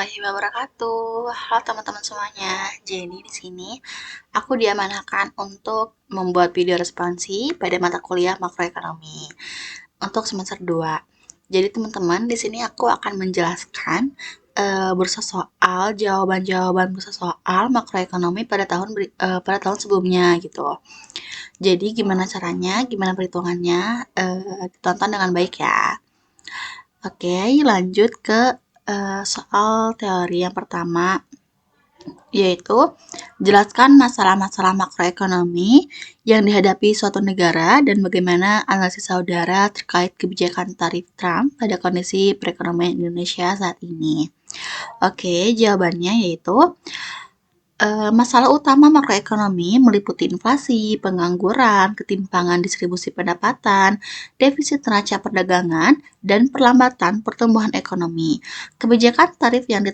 warahmatullahi wabarakatuh. Halo teman-teman semuanya. Jadi di sini aku diamanahkan untuk membuat video responsi pada mata kuliah makroekonomi untuk semester 2. Jadi teman-teman, di sini aku akan menjelaskan bursa soal, jawaban-jawaban bursa soal makroekonomi pada tahun sebelumnya gitu. Jadi gimana caranya, gimana perhitungannya, ditonton dengan baik ya. Oke, lanjut ke soal teori yang pertama, yaitu jelaskan masalah-masalah makroekonomi yang dihadapi suatu negara dan bagaimana analisis saudara terkait kebijakan tarif Trump pada kondisi perekonomian Indonesia saat ini. Oke, jawabannya yaitu masalah utama makroekonomi meliputi inflasi, pengangguran, ketimpangan distribusi pendapatan, defisit neraca perdagangan, dan perlambatan pertumbuhan ekonomi. Kebijakan tarif yang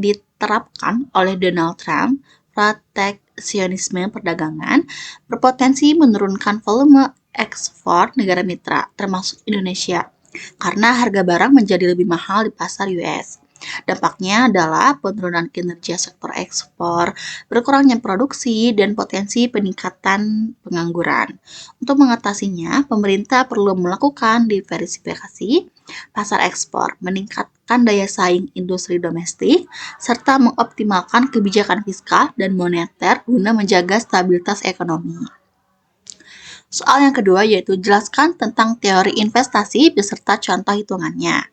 diterapkan oleh Donald Trump, proteksionisme perdagangan, berpotensi menurunkan volume ekspor negara mitra, termasuk Indonesia, karena harga barang menjadi lebih mahal di pasar US. Dampaknya adalah penurunan kinerja sektor ekspor, berkurangnya produksi, dan potensi peningkatan pengangguran. Untuk mengatasinya, pemerintah perlu melakukan diversifikasi pasar ekspor, meningkatkan daya saing industri domestik, serta mengoptimalkan kebijakan fiskal dan moneter guna menjaga stabilitas ekonomi. Soal yang kedua yaitu jelaskan tentang teori investasi beserta contoh hitungannya.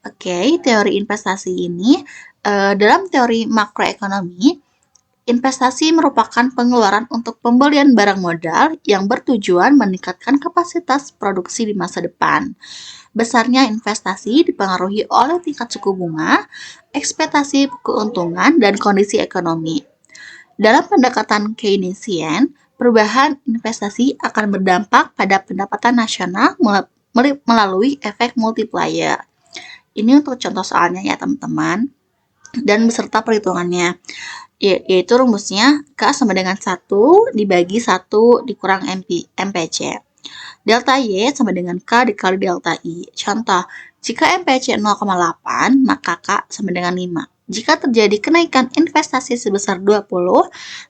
Oke, teori investasi ini dalam teori makroekonomi, investasi merupakan pengeluaran untuk pembelian barang modal yang bertujuan meningkatkan kapasitas produksi di masa depan. Besarnya investasi dipengaruhi oleh tingkat suku bunga, ekspektasi keuntungan, dan kondisi ekonomi. Dalam pendekatan Keynesian, perubahan investasi akan berdampak pada pendapatan nasional melalui efek multiplier. Ini untuk contoh soalnya ya teman-teman, dan beserta perhitungannya, yaitu rumusnya K sama dengan 1 dibagi 1 dikurang MPC. Delta Y sama dengan K dikali delta I. Contoh, jika MPC 0,8, maka K sama dengan 5. Jika terjadi kenaikan investasi sebesar 20,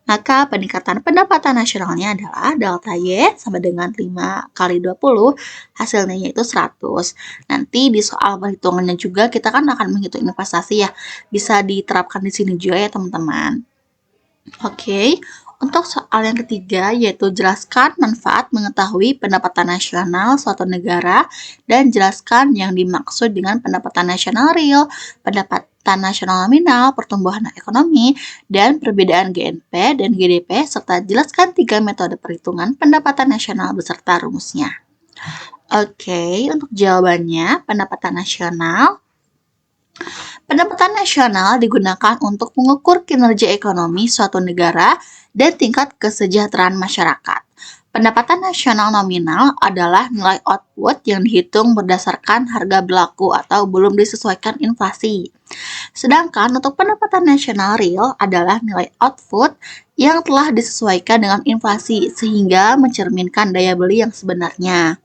maka peningkatan pendapatan nasionalnya adalah delta Y sama dengan 5 kali 20, hasilnya yaitu 100. Nanti di soal perhitungannya juga kita kan akan menghitung investasi ya. Bisa diterapkan di sini juga ya teman-teman. Oke, untuk soal yang ketiga yaitu jelaskan manfaat mengetahui pendapatan nasional suatu negara dan jelaskan yang dimaksud dengan pendapatan nasional real, pendapatan nasional nominal, pertumbuhan ekonomi, dan perbedaan GNP dan GDP, serta jelaskan 3 metode perhitungan pendapatan nasional beserta rumusnya. Oke, untuk jawabannya, pendapatan nasional digunakan untuk mengukur kinerja ekonomi suatu negara dan tingkat kesejahteraan masyarakat. Pendapatan nasional nominal adalah nilai output yang dihitung berdasarkan harga berlaku atau belum disesuaikan inflasi. Sedangkan untuk pendapatan nasional real adalah nilai output yang telah disesuaikan dengan inflasi sehingga mencerminkan daya beli yang sebenarnya.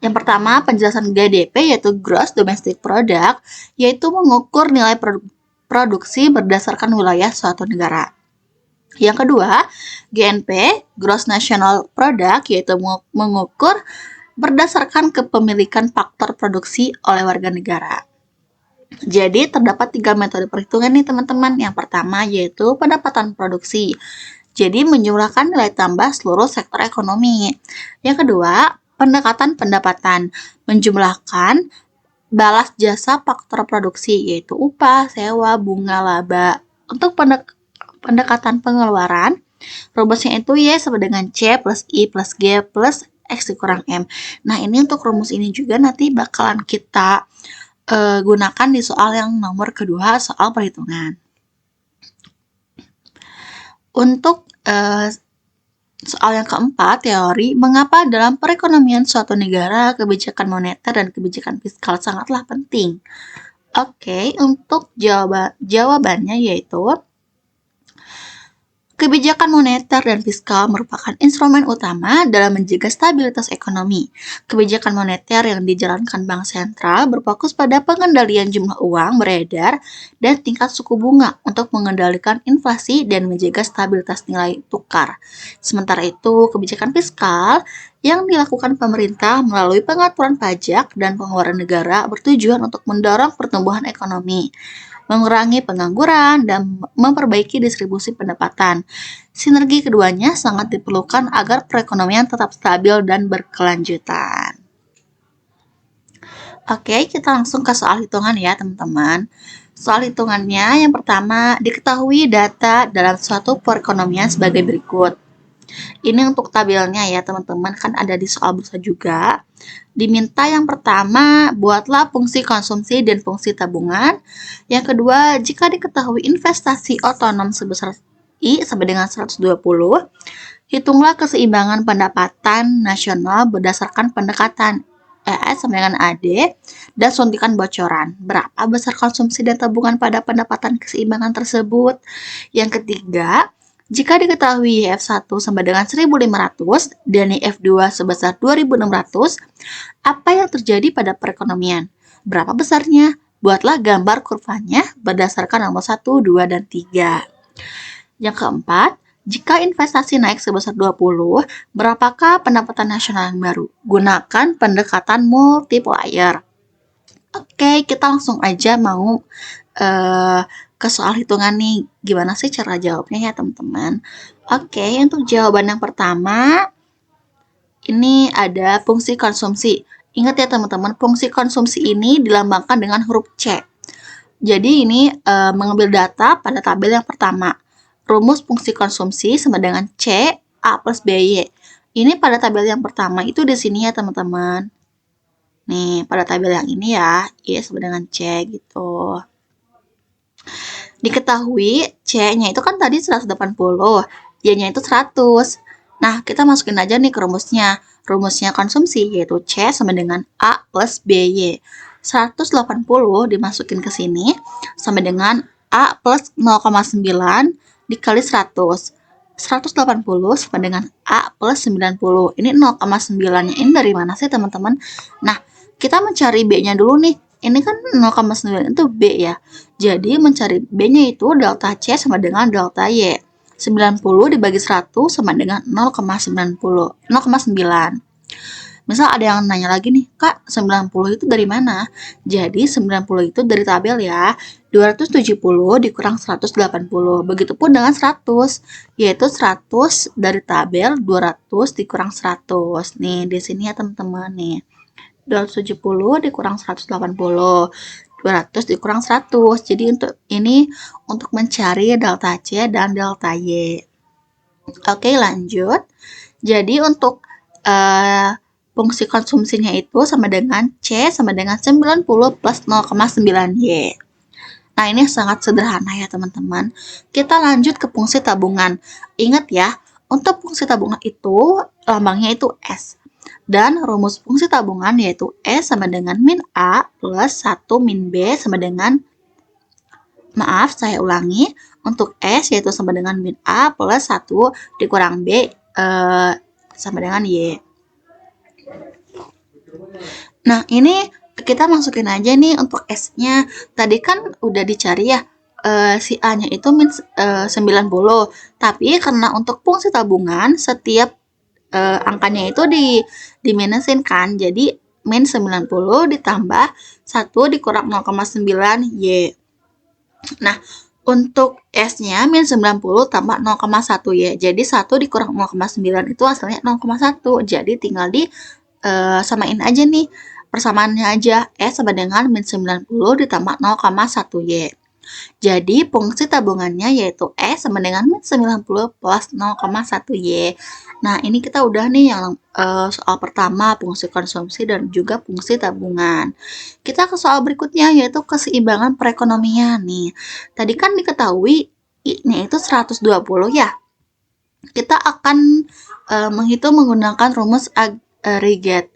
Yang pertama, penjelasan GDP yaitu Gross Domestic Product, yaitu mengukur nilai produksi berdasarkan wilayah suatu negara. Yang kedua, GNP, Gross National Product, yaitu mengukur berdasarkan kepemilikan faktor produksi oleh warga negara. Jadi, terdapat 3 metode perhitungan nih teman-teman. Yang pertama yaitu pendapatan produksi. Jadi, menjumlahkan nilai tambah seluruh sektor ekonomi. Yang kedua, pendekatan pendapatan, menjumlahkan balas jasa faktor produksi yaitu upah, sewa, bunga, laba. Untuk pendekatan pengeluaran, rumusnya itu Y sama dengan C plus I plus G plus X dikurang M. Nah, ini untuk rumus ini juga nanti bakalan kita gunakan di soal yang nomor kedua, soal perhitungan. Untuk soal yang keempat, teori mengapa dalam perekonomian suatu negara kebijakan moneter dan kebijakan fiskal sangatlah penting. Oke, untuk jawabannya yaitu Kebijakan moneter dan fiskal merupakan instrumen utama dalam menjaga stabilitas ekonomi. Kebijakan moneter yang dijalankan bank sentral berfokus pada pengendalian jumlah uang beredar dan tingkat suku bunga untuk mengendalikan inflasi dan menjaga stabilitas nilai tukar. Sementara itu, kebijakan fiskal yang dilakukan pemerintah melalui pengaturan pajak dan pengeluaran negara bertujuan untuk mendorong pertumbuhan ekonomi, mengurangi pengangguran, dan memperbaiki distribusi pendapatan. Sinergi keduanya sangat diperlukan agar perekonomian tetap stabil dan berkelanjutan. Oke, kita langsung ke soal hitungan ya, teman-teman. Soal hitungannya, yang pertama, diketahui data dalam suatu perekonomian sebagai berikut. Ini untuk tabelnya ya, teman-teman, kan ada di soal bursa juga. Diminta yang pertama, buatlah fungsi konsumsi dan fungsi tabungan. Yang kedua, jika diketahui investasi otonom sebesar I sama dengan 120, hitunglah keseimbangan pendapatan nasional berdasarkan pendekatan ES sama dengan AD dan suntikan bocoran. Berapa besar konsumsi dan tabungan pada pendapatan keseimbangan tersebut? Yang ketiga, jika diketahui YF1 sama dengan 1.500 dan YF2 sebesar 2.600, apa yang terjadi pada perekonomian? Berapa besarnya? Buatlah gambar kurvanya berdasarkan nomor 1, 2, dan 3. Yang keempat, jika investasi naik sebesar 20, berapakah pendapatan nasional yang baru? Gunakan pendekatan multiplier. Oke, kita langsung aja mau ke soal hitungan nih. Gimana sih cara jawabnya ya, teman-teman? Oke, untuk jawaban yang pertama, ini ada fungsi konsumsi. Ingat ya, teman-teman, fungsi konsumsi ini dilambangkan dengan huruf C. Jadi ini mengambil data pada tabel yang pertama. Rumus fungsi konsumsi sama dengan C A plus BY. Ini pada tabel yang pertama itu di sini ya, teman-teman. Nih, pada tabel yang ini ya, Y sama dengan C gitu. Diketahui C-nya itu kan tadi 180, Y-nya itu 100. Nah, kita masukin aja nih ke rumusnya. Rumusnya konsumsi yaitu C sama dengan A plus BY. 180 dimasukin ke sini sama dengan A plus 0,9 dikali 100. 180 sama dengan A plus 90. Ini 0,9-nya ini dari mana sih, teman-teman? Nah, kita mencari B-nya dulu nih. Ini kan 0,9 itu B ya. Jadi mencari B-nya itu delta C sama dengan delta Y. 90 dibagi 100 sama dengan 0,9. Misal ada yang nanya lagi nih, Kak, 90 itu dari mana? Jadi 90 itu dari tabel ya. 270 dikurang 180. Begitupun dengan 100, yaitu 100 dari tabel 200 dikurang 100. Nih, di sini ya, teman-teman nih. 270 dikurang 180. 200 dikurang 100. Jadi untuk mencari delta C dan delta Y. Oke, lanjut. Jadi untuk fungsi konsumsinya itu sama dengan C sama dengan 90 plus 0,9 Y. Nah, ini sangat sederhana ya, teman-teman. Kita lanjut ke fungsi tabungan. Ingat ya, untuk fungsi tabungan itu lambangnya itu S. Dan rumus fungsi tabungan yaitu S sama dengan min A plus 1 min B sama dengan, maaf saya ulangi, untuk S yaitu sama dengan min A plus 1 dikurang B sama dengan Y. Nah, ini kita masukin aja nih untuk S-nya. Tadi kan udah dicari ya, si A-nya itu min 90. Tapi karena untuk fungsi tabungan, setiap angkanya itu diminusin kan. Jadi min 90 ditambah 1 dikurang 0,9 Y. Nah, untuk S-nya min 90 tambah 0,1 Y. Jadi 1 dikurang 0,9 itu hasilnya 0,1. Jadi tinggal samain aja nih. Persamaannya aja, S sama dengan min 90 ditambah 0,1 Y. Jadi fungsi tabungannya yaitu S sama dengan min 90 plus 0,1 Y. Nah, ini kita udah nih yang soal pertama, fungsi konsumsi dan juga fungsi tabungan. Kita ke soal berikutnya yaitu keseimbangan perekonomian nih. Tadi kan diketahui I-nya itu 120 ya. Kita akan menghitung menggunakan rumus agregat.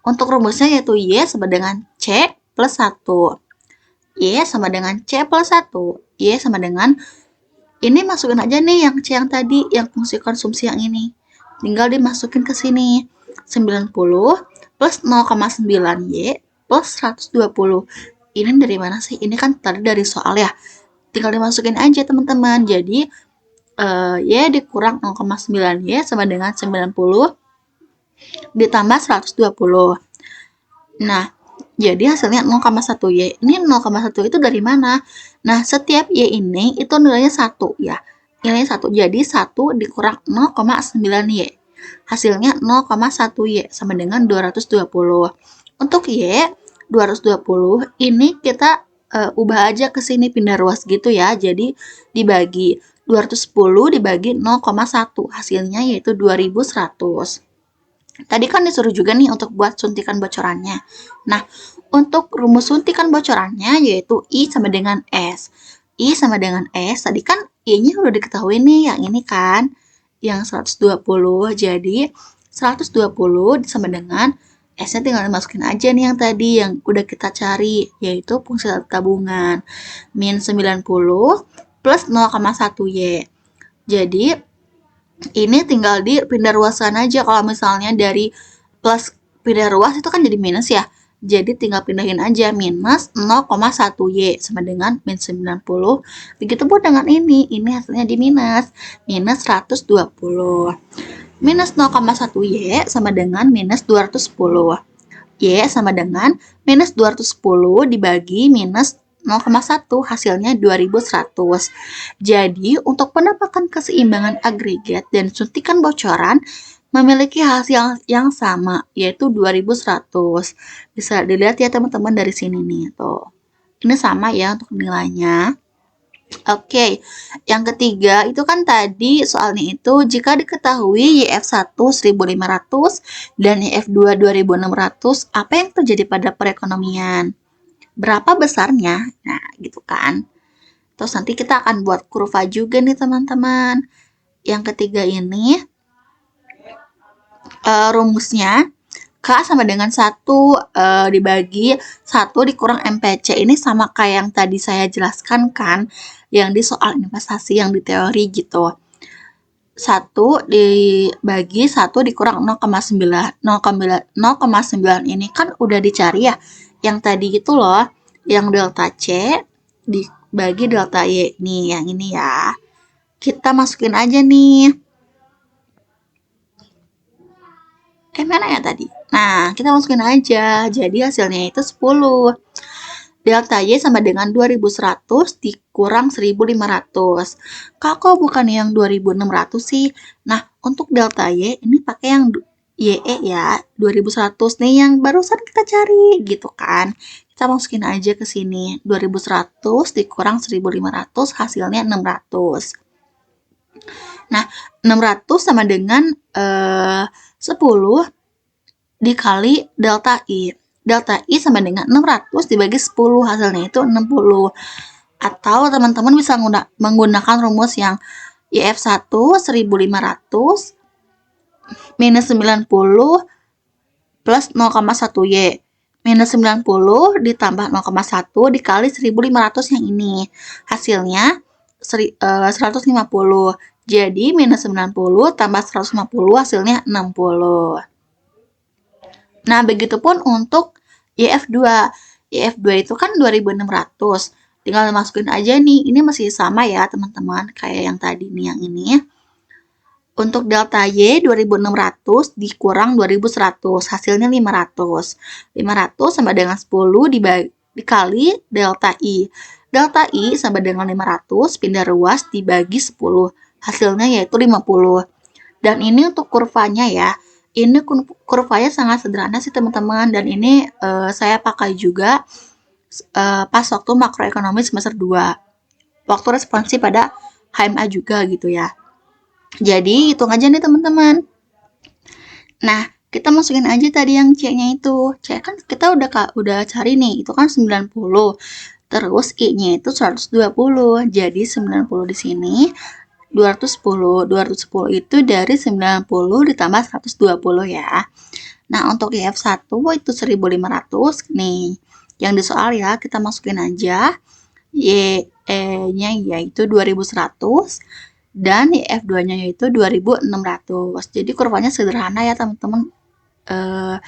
Untuk rumusnya yaitu Y sama dengan C plus 1. Y sama dengan C plus 1. Y sama dengan Ini masukin aja nih yang C yang tadi, yang fungsi konsumsi yang ini. Tinggal dimasukin ke sini. 90 plus 0,9Y plus 120. Ini dari mana sih? Ini kan tadi dari soal ya. Tinggal dimasukin aja teman-teman. Jadi Y dikurang 0,9Y sama dengan 90 ditambah 120. Nah, jadi hasilnya 0,1Y. Ini 0,1 itu dari mana? Nah, setiap Y ini itu nilainya 1 ya. Nilainya 1. Jadi 1 dikurang 0,9Y. Hasilnya 0,1Y sama dengan 220. Untuk Y 220 ini kita ubah aja ke sini pindah ruas gitu ya. Jadi dibagi 210 dibagi 0,1. Hasilnya yaitu 2100. Tadi kan disuruh juga nih untuk buat suntikan bocorannya. Nah, untuk rumus suntikan bocorannya yaitu I sama dengan S. I sama dengan S, tadi kan I-nya udah diketahui nih, yang ini kan, yang 120. Jadi, 120 sama dengan S-nya tinggal dimasukin aja nih yang tadi, yang udah kita cari, yaitu fungsi tabungan. Min 90 plus 0,1Y. Jadi, ini tinggal dipindah ruaskan aja. Kalau misalnya dari plus pindah ruas itu kan jadi minus ya. Jadi tinggal pindahin aja minus 0,1Y sama dengan min 90. Begitupun dengan ini hasilnya di minus 120. Minus 0,1Y sama dengan minus 210. Y sama dengan minus 210 dibagi minus 0,1, hasilnya 2100. Jadi, untuk pendapatan keseimbangan agregat dan suntikan bocoran memiliki hasil yang sama, yaitu 2100. Bisa dilihat ya teman-teman dari sini nih, tuh. Ini sama ya untuk nilainya. Oke, yang ketiga itu kan tadi soalnya itu jika diketahui YF1 1500 dan YF2 2600, apa yang terjadi pada perekonomian? Berapa besarnya? Nah, gitu kan. Terus nanti kita akan buat kurva juga nih teman-teman. Yang ketiga ini rumusnya K sama dengan 1 dibagi 1 dikurang MPC. Ini sama kayak yang tadi saya jelaskan kan, yang di soal investasi yang di teori gitu. 1 dibagi 1 dikurang 0,9. 0,9 ini kan udah dicari ya. Yang tadi itu loh, yang delta C dibagi delta Y. Nih, yang ini ya. Kita masukin aja nih. Mana ya tadi? Nah, kita masukin aja. Jadi hasilnya itu 10. Delta Y sama dengan 2100 dikurang 1500. Kok bukan yang 2600 sih? Nah, untuk delta Y ini pakai yang YE ya, 2100 nih yang barusan kita cari gitu kan. Kita masukin aja ke sini. 2100 dikurang 1500 hasilnya 600. Nah, 600 sama dengan 10 dikali delta I. Delta I sama dengan 600 dibagi 10, hasilnya itu 60. Atau teman-teman bisa menggunakan rumus yang YF1 1500 minus 90 plus 0,1Y. Minus 90 ditambah 0,1 dikali 1500 yang ini. Hasilnya 150. Jadi minus 90 tambah 150 hasilnya 60. Nah, begitupun untuk YF2. YF2 itu kan 2600. Tinggal masukin aja nih. Ini masih sama ya, teman-teman. Kayak yang tadi nih, yang ini. Untuk delta Y 2600 dikurang 2100. Hasilnya 500. 500 sama dengan 10 dikali delta I. Delta I sama dengan 500 pindah ruas dibagi 10. Hasilnya yaitu 50. Dan ini untuk kurvanya ya. Ini kurvanya sangat sederhana sih teman-teman, dan ini saya pakai juga pas waktu makroekonomi semester 2. Waktu responsi pada HMA juga gitu ya. Jadi hitung aja nih teman-teman. Nah, kita masukin aja tadi yang C-nya itu. C kan kita udah cari nih, itu kan 90. Terus I-nya itu 120. Jadi 90 di sini 210. 210 itu dari 90 ditambah 120 ya. Nah, untuk YF1 itu 1500 nih. Yang di soal ya, kita masukin aja YE-nya yaitu 2100 dan YF2-nya yaitu 2600. Jadi kurvanya sederhana ya teman-teman. Eh,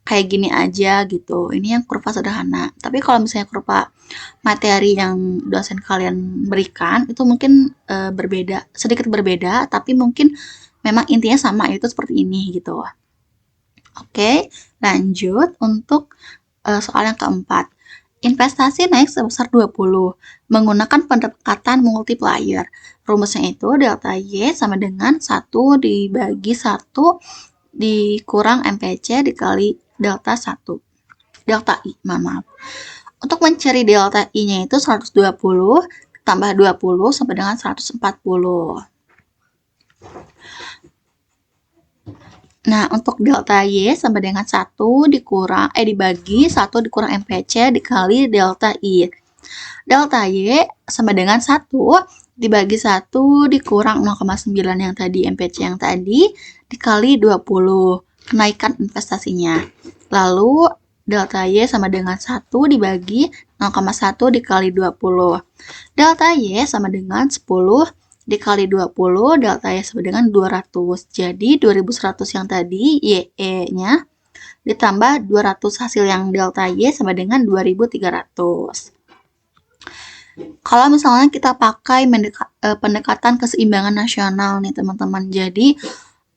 Kayak gini aja gitu. Ini yang kurva sederhana. Tapi kalau misalnya kurva materi yang dosen kalian berikan itu mungkin berbeda, sedikit berbeda, tapi mungkin memang intinya sama, itu seperti ini gitu. Oke, lanjut untuk soal yang keempat. Investasi naik sebesar 20 menggunakan pendekatan multiplier. Rumusnya itu delta Y sama dengan 1 dibagi 1 dikurang MPC dikali delta 1. Delta I, maaf. Untuk mencari delta I-nya itu 120 tambah 20 sampai dengan 140. Nah, untuk delta Y sama dengan 1 dibagi 1 dikurang MPC dikali delta I. Delta Y sama dengan 1 dibagi 1 dikurang 0,9 yang tadi, MPC yang tadi, dikali 20. Kenaikan investasinya. Lalu, delta Y sama dengan 1 dibagi 0,1 dikali 20. Delta Y sama dengan 10 dikali 20, delta Y sama dengan 200. Jadi 2100 yang tadi, YE-nya, ditambah 200 hasil yang delta Y sama dengan 2300. Kalau misalnya kita pakai pendekatan keseimbangan nasional nih teman-teman. Jadi,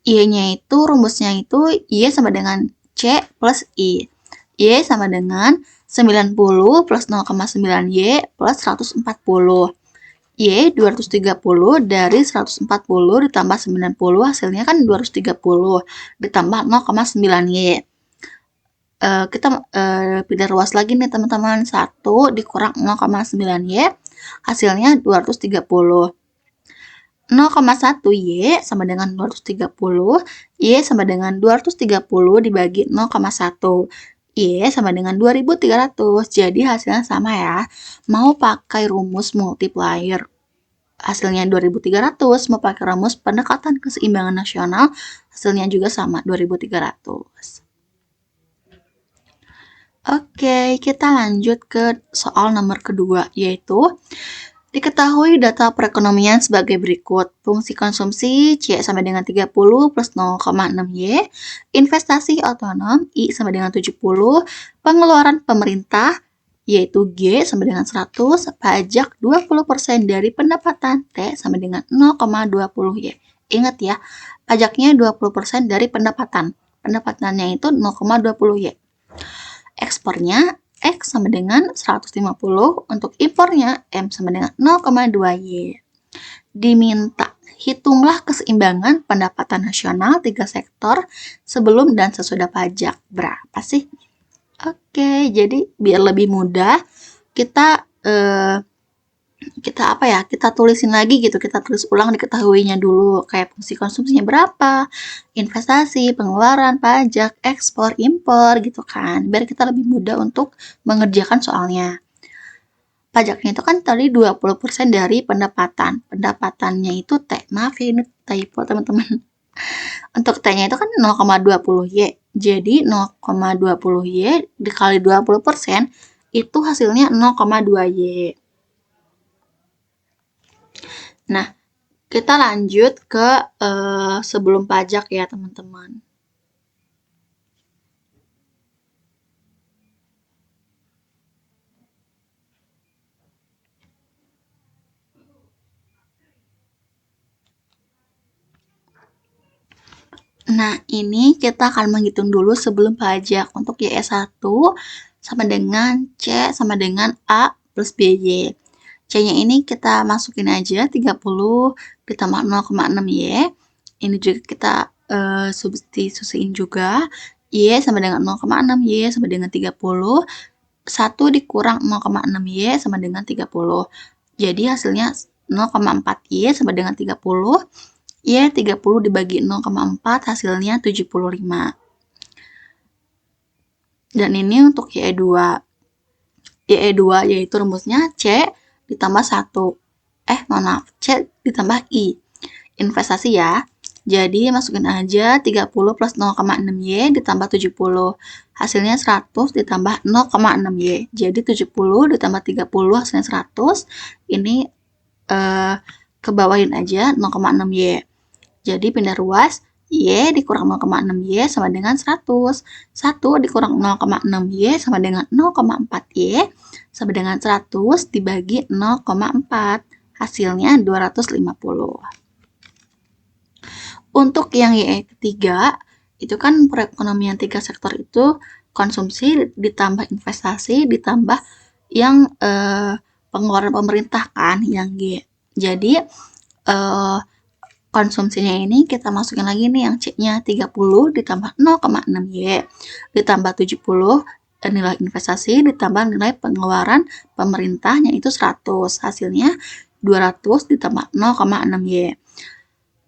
Y-nya itu, rumusnya itu Y sama dengan C plus I. Y sama dengan 90 plus 0,9 Y plus 140. Y 230 dari 140 ditambah 90 hasilnya kan 230 ditambah 0,9 Y. Kita pindah ruas lagi nih teman-teman. 1 dikurang 0,9 Y hasilnya 230. 0,1 Y sama dengan 230. Y sama dengan 230 dibagi 0,1. Y sama dengan 2300. Jadi hasilnya sama ya. Mau pakai rumus multiplier hasilnya 2300, mau pakai rumus pendekatan keseimbangan nasional hasilnya juga sama 2300. Oke, kita lanjut ke soal nomor kedua, yaitu diketahui data perekonomian sebagai berikut. Fungsi konsumsi C sama dengan 30 plus 0,6 Y, investasi otonom I sama dengan 70, pengeluaran pemerintah yaitu G sama dengan 100, pajak 20% dari pendapatan T sama dengan 0,20 Y. Ingat ya, pajaknya 20% dari pendapatan. Pendapatannya itu 0,20 Y. Ekspornya X sama dengan 150, untuk impornya M sama dengan 0,2 Y. Diminta, hitunglah keseimbangan pendapatan nasional 3 sektor sebelum dan sesudah pajak. Berapa sih? Oke, jadi biar lebih mudah, kita tulisin lagi gitu, kita tulis ulang diketahuinya dulu, kayak fungsi konsumsinya berapa, investasi, pengeluaran, pajak, ekspor, impor gitu kan, biar kita lebih mudah untuk mengerjakan soalnya. Pajaknya itu kan tadi 20% dari pendapatan, pendapatannya itu T, maaf ya ini typo teman-teman. Untuk T-nya itu kan 0,20 Y. Jadi 0,20 Y dikali 20% itu hasilnya 0,2 Y. Nah, kita lanjut ke sebelum pajak ya teman-teman. Nah, ini kita akan menghitung dulu sebelum pajak. Untuk YE1 sama dengan C sama dengan A plus BY. C-nya ini kita masukin aja 30 ditambah 0,6 Y. Ini juga kita substitusiin juga. Y sama dengan 0,6, Y sama dengan 30. 1 dikurang 0,6 Y sama dengan 30. Jadi hasilnya 0,4 Y sama dengan 30. Y 30 dibagi 0,4 hasilnya 75. Dan ini untuk YE2. YE2 yaitu rumusnya C ditambah 1. C ditambah I. Investasi ya. Jadi masukin aja 30 plus 0,6Y ditambah 70. Hasilnya 100 ditambah 0,6Y. Jadi 70 ditambah 30 hasilnya 100. Ini ke bawahin aja 0,6Y. Jadi pindah ruas, Y dikurang 0,6Y sama dengan 100. 1 dikurang 0,6Y sama dengan 0,4Y sama dengan 100 dibagi 0,4. Hasilnya 250. Untuk yang Y ketiga, itu kan perekonomian 3 sektor itu konsumsi ditambah investasi ditambah yang pengeluaran pemerintah kan, yang G. Jadi konsumsinya ini kita masukin lagi nih yang C-nya 30 ditambah 0,6Y ditambah 70 nilai investasi ditambah nilai pengeluaran pemerintahnya itu 100. Hasilnya 200 ditambah 0,6Y.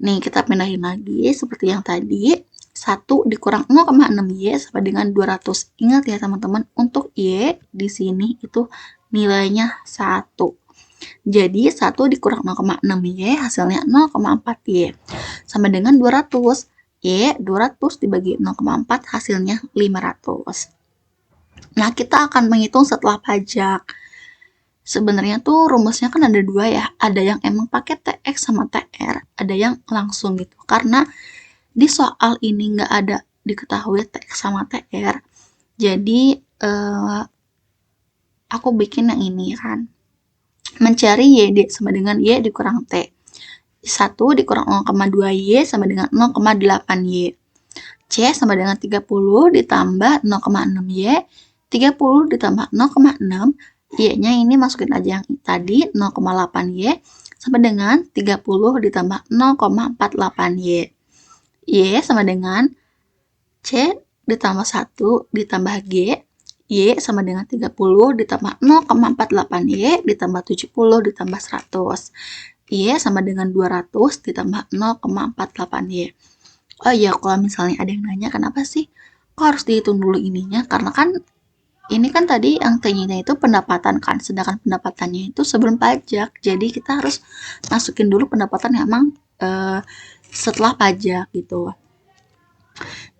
Nih, kita pindahin lagi seperti yang tadi. 1 dikurang 0,6Y sama dengan 200. Ingat ya teman-teman, untuk Y di sini itu nilainya 1. Jadi 1 dikurang 0,6Y hasilnya 0,4Y. Sama dengan 200. Y 200 dibagi 0,4 hasilnya 500. Nah, kita akan menghitung setelah pajak. Sebenarnya tuh rumusnya kan ada dua ya, ada yang emang pakai TX sama TR, ada yang langsung gitu. Karena di soal ini nggak ada diketahui TX sama TR, jadi aku bikin yang ini kan. Mencari YD sama dengan Y dikurang T. 1 dikurang 0,2Y sama dengan 0,8Y. C sama dengan 30 ditambah 0,6Y. 30 ditambah 0,6, Y-nya ini masukin aja yang tadi 0,8Y sama dengan 30 ditambah 0,48Y. Y sama dengan C ditambah 1 ditambah G. Y sama dengan 30 ditambah 0,48Y ditambah 70 ditambah 100. Y sama dengan 200 ditambah 0,48Y. Oh iya, kalau misalnya ada yang nanya kenapa sih kok harus dihitung dulu ininya, karena kan ini kan tadi yang T-nya itu pendapatan kan, sedangkan pendapatannya itu sebelum pajak. Jadi kita harus masukin dulu pendapatan yang emang setelah pajak gitu.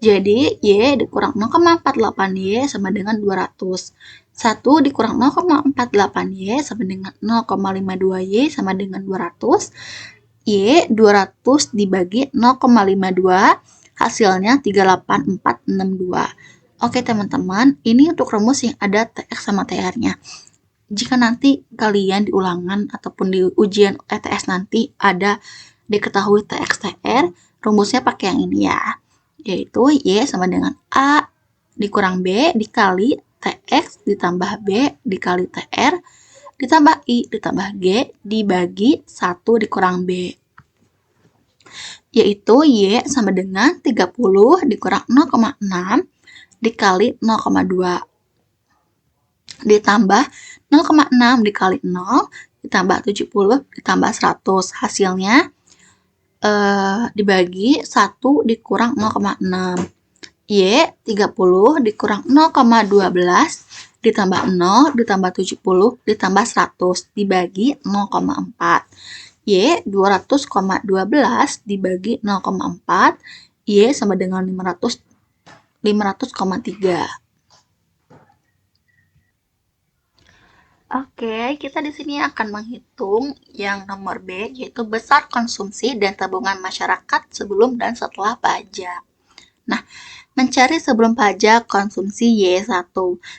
Jadi Y dikurang 0,48Y sama dengan 200. 1 dikurang 0,48Y sama dengan 0,52Y sama dengan 200. Y 200 dibagi 0,52 hasilnya 38462. Oke teman-teman, ini untuk rumus yang ada TX sama TR-nya. Jika nanti kalian di ulangan ataupun di ujian ETS nanti ada diketahui TX TR, rumusnya pakai yang ini ya. Yaitu Y sama dengan A dikurang B dikali TX ditambah B dikali TR ditambah I ditambah G dibagi 1 dikurang B. Yaitu Y sama dengan 30 dikurang 0,6 dikali 0,2 ditambah 0,6 dikali 0 ditambah 70 ditambah 100. Hasilnya dibagi 1 dikurang 0,6. Y 30 dikurang 0,12 ditambah 0 ditambah 70 ditambah 100 dibagi 0,4. Y 200,12 dibagi 0,4. Y sama dengan 500,3. Oke, kita di sini akan menghitung yang nomor B, yaitu besar konsumsi dan tabungan masyarakat sebelum dan setelah pajak. Nah, mencari sebelum pajak konsumsi Y1.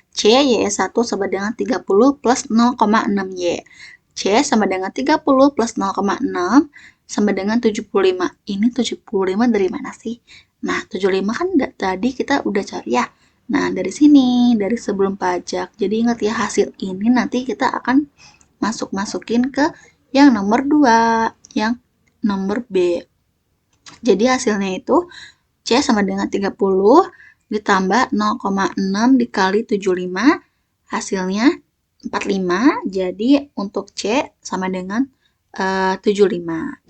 C Y1 sama dengan 30 plus 0,6Y. C sama dengan 30 plus 0,6 sama dengan 75. Ini 75 dari mana sih? Nah, 75 kan tadi kita udah cari ya. Nah, dari sini, dari sebelum pajak. Jadi ingat ya, hasil ini nanti kita akan masukin ke yang nomor 2, yang nomor B. Jadi hasilnya itu C sama dengan 30 ditambah 0,6 dikali 75, hasilnya 45. Jadi untuk C sama dengan 75.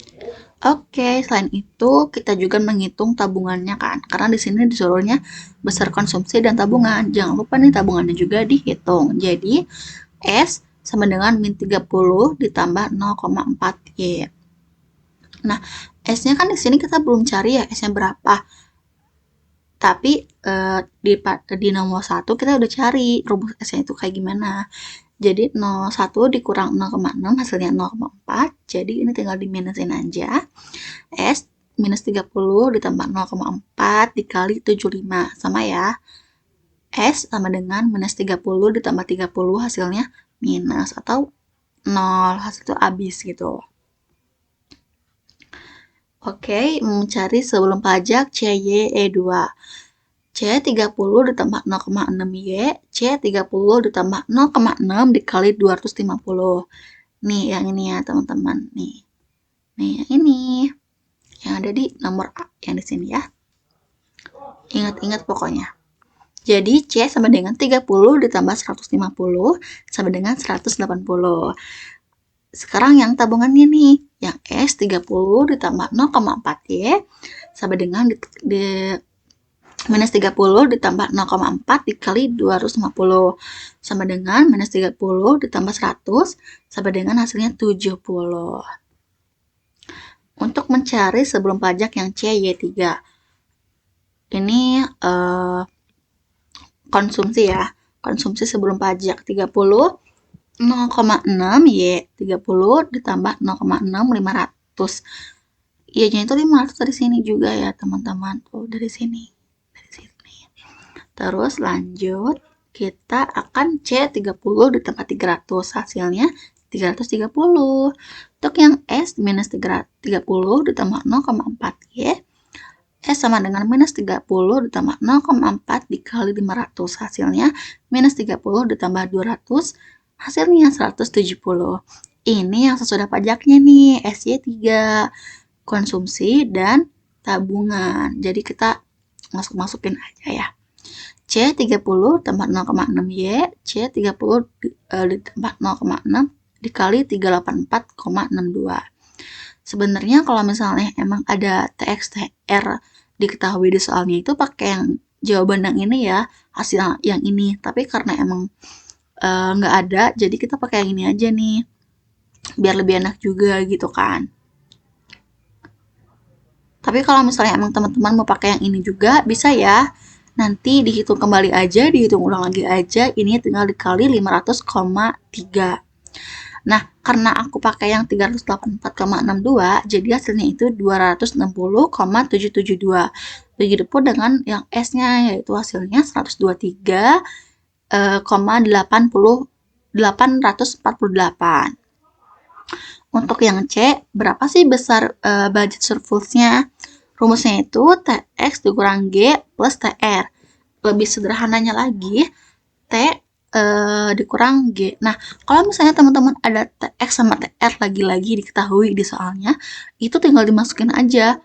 Oke, selain itu kita juga menghitung tabungannya kan, karena di sini disuruhnya besar konsumsi dan tabungan. Jangan lupa nih tabungannya juga dihitung. Jadi S sama dengan min 30 ditambah 0,4Y. Nah, S-nya kan di sini kita belum cari ya S-nya berapa. Tapi di nomor 1 kita udah cari rumus S-nya itu kayak gimana. Jadi 0,1 dikurang 0,6 hasilnya 0,4. Jadi ini tinggal diminusin aja. S minus 30 ditambah 0,4 dikali 75. Sama ya. S sama dengan minus 30 ditambah 30 hasilnya minus atau 0. Hasil itu habis gitu. Oke, mencari sebelum pajak CYE2. C30 ditambah 0,6Y, C30 ditambah 0,6 dikali 250. Nih, yang ini ya, teman-teman. Nih, yang ini. Yang ada di nomor A, yang di sini ya. Ingat-ingat pokoknya. Jadi, C sama dengan 30 ditambah 150 sama dengan 180. Sekarang yang tabungannya nih, yang S 30 ditambah 0,4Y sama dengan minus 30 ditambah 0,4 dikali 250 sama dengan minus 30 ditambah 100 sama dengan hasilnya 70. Untuk mencari sebelum pajak yang CY3. Ini konsumsi ya. Konsumsi sebelum pajak 30 0,6 Y 30 ditambah 0,6 500. Y-nya itu 500 dari sini juga ya, teman-teman. Tuh, dari sini. Terus lanjut, kita akan C30 ditambah 300. Hasilnya 330. Untuk yang S minus 30 ditambah 0,4Y. S sama dengan minus 30 ditambah 0,4 dikali 500. Hasilnya minus 30 ditambah 200. Hasilnya 170. Ini yang sesudah pajaknya nih, SY3. Konsumsi dan tabungan. Jadi kita masukin aja ya. C30 tambah 0,6Y, C30 ditambah 0,6 dikali 384,62. Sebenarnya kalau misalnya emang ada TX, TR diketahui di soalnya itu pakai yang jawaban yang ini ya, hasil yang ini. Tapi karena emang nggak ada, jadi kita pakai yang ini aja nih. Biar lebih enak juga gitu kan. Tapi kalau misalnya emang teman-teman mau pakai yang ini juga, bisa ya. Nanti dihitung kembali aja, dihitung ulang lagi aja. Ini tinggal dikali 500,3. Nah, karena aku pakai yang 384,62, jadi hasilnya itu 260,772. Begitupun dengan yang S-nya, yaitu hasilnya 123,848. Untuk yang C, berapa sih besar budget surplusnya? Rumusnya itu TX dikurang G plus TR. Lebih sederhananya lagi, T dikurang G. Nah, kalau misalnya teman-teman ada TX sama TR lagi-lagi diketahui di soalnya, itu tinggal dimasukin aja.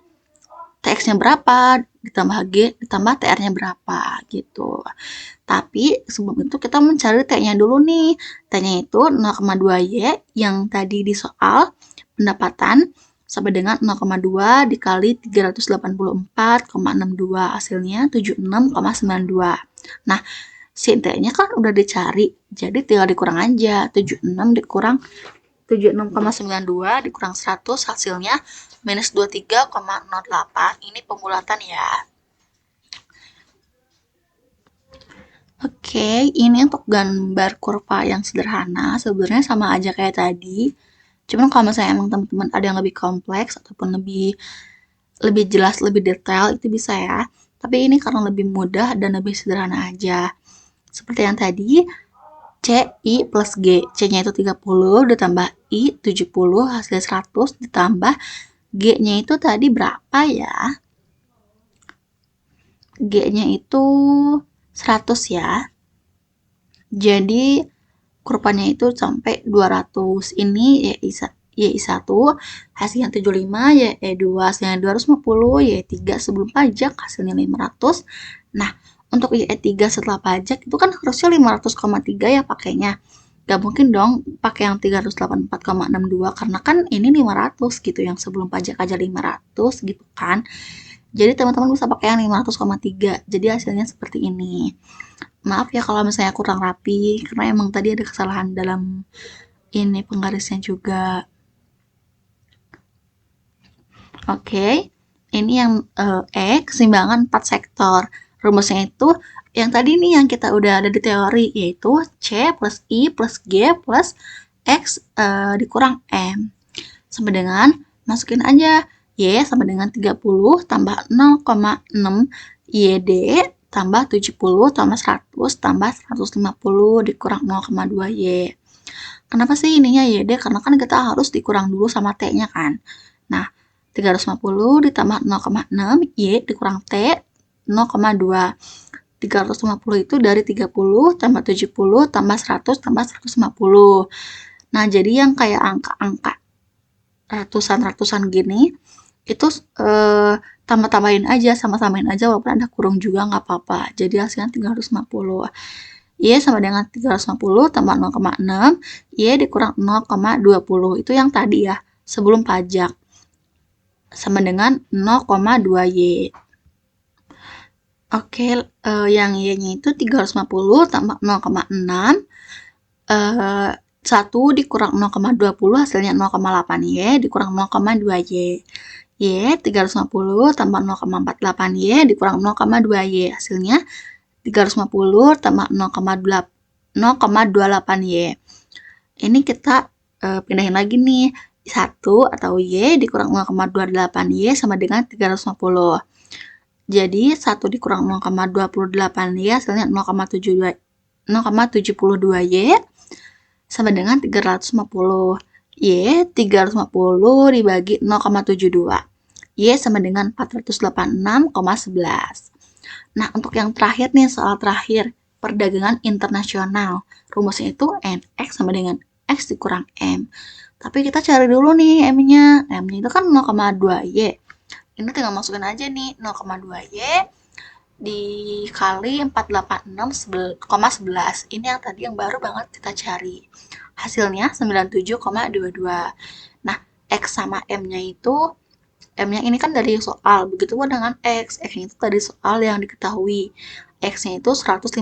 TX-nya berapa, ditambah G, ditambah TR-nya berapa, gitu. Tapi sebelum itu kita mencari T-nya dulu nih. T-nya itu 0,2Y yang tadi di soal pendapatan sama dengan 0,2 dikali 384,62. Hasilnya 76,92. Nah, si T-nya kan udah dicari, jadi tinggal dikurang aja. 76 dikurang 76,92 dikurang 100 hasilnya minus 23,08. Ini pembulatan ya. Oke, ini untuk gambar kurva yang sederhana. Sebenarnya sama aja kayak tadi. Cuman kalau misalnya emang teman-teman ada yang lebih kompleks ataupun lebih jelas, lebih detail, itu bisa ya. Tapi ini karena lebih mudah dan lebih sederhana aja. Seperti yang tadi, C, I plus G. C-nya itu 30 ditambah I 70 hasil 100 ditambah G-nya itu tadi berapa ya? G-nya itu 100 ya. Jadi kurvanya itu sampai 200. Ini YI1 hasilnya 75, YI2 hasilnya 250, YI3 sebelum pajak hasilnya 500. Nah, untuk YI3 setelah pajak itu kan harusnya 500,3 ya pakainya. Gak mungkin dong pakai yang 384,62 karena kan ini 500 gitu, yang sebelum pajak aja 500 gitu kan. Jadi teman-teman bisa pakai yang 500,3. Jadi hasilnya seperti ini. Maaf ya kalau misalnya kurang rapi, karena emang tadi ada kesalahan dalam ini penggarisnya juga. Oke, ini yang X simbangan 4 sektor. Rumusnya itu yang tadi nih yang kita udah ada di teori, yaitu C plus I plus G plus X dikurang M. Sama dengan, masukin aja, Y sama dengan 30 tambah 0,6 YD tambah 70 tambah 100 tambah 150 dikurang 0,2 Y. Kenapa sih ininya YD? Karena kan kita harus dikurang dulu sama T-nya kan. Nah, 350 ditambah 0,6, Y dikurang T, 0,2. 350 itu dari 30 tambah 70 tambah 100 tambah 150. Nah, jadi yang kayak angka-angka ratusan-ratusan gini, itu tambah-tambahin aja, sama-samain aja walaupun ada kurung juga nggak apa-apa. Jadi hasilnya 350. Y sama dengan 350 tambah 0,6, Y dikurang 0,20. Itu yang tadi ya, sebelum pajak. Sama dengan 0,2 Y. Oke, yang Y-nya itu 350 tambah 0,6. 1 dikurang 0,20 hasilnya 0,8 Y dikurang 0,2 Y. Y 350 tambah 0,48 Y dikurang 0,2 Y. Hasilnya 350 tambah 0,28 Y. Ini kita pindahin lagi nih. 1 atau Y dikurang 0,28 Y sama dengan 350. Jadi 1 dikurang 0,28 Y hasilnya 0,72 Y sama dengan 350. Y 350 dibagi 0,72. Y sama dengan 486,11. Nah, untuk yang terakhir nih, soal terakhir, perdagangan internasional. Rumusnya itu NX sama dengan X dikurang M. Tapi kita cari dulu nih M-nya. M-nya itu kan 0,2 Y. Ini tinggal masukin aja nih 0,2 Y dikali 486,11. Ini yang tadi yang baru banget kita cari. Hasilnya 97,22. Nah, X sama M-nya itu, M-nya ini kan dari soal, begitu pun dengan X. X-nya itu tadi soal yang diketahui. X-nya itu 150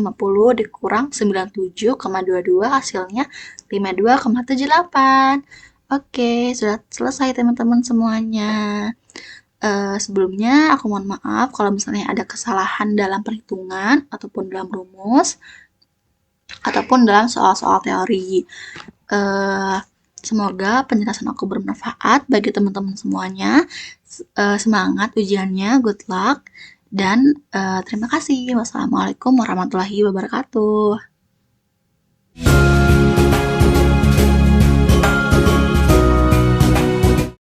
dikurang 97,22, hasilnya 52,78. Oke, sudah selesai teman-teman semuanya. Sebelumnya aku mohon maaf kalau misalnya ada kesalahan dalam perhitungan ataupun dalam rumus ataupun dalam soal-soal teori. Semoga penjelasan aku bermanfaat bagi teman-teman semuanya. Semangat ujiannya, good luck, dan terima kasih. Wassalamualaikum warahmatullahi wabarakatuh.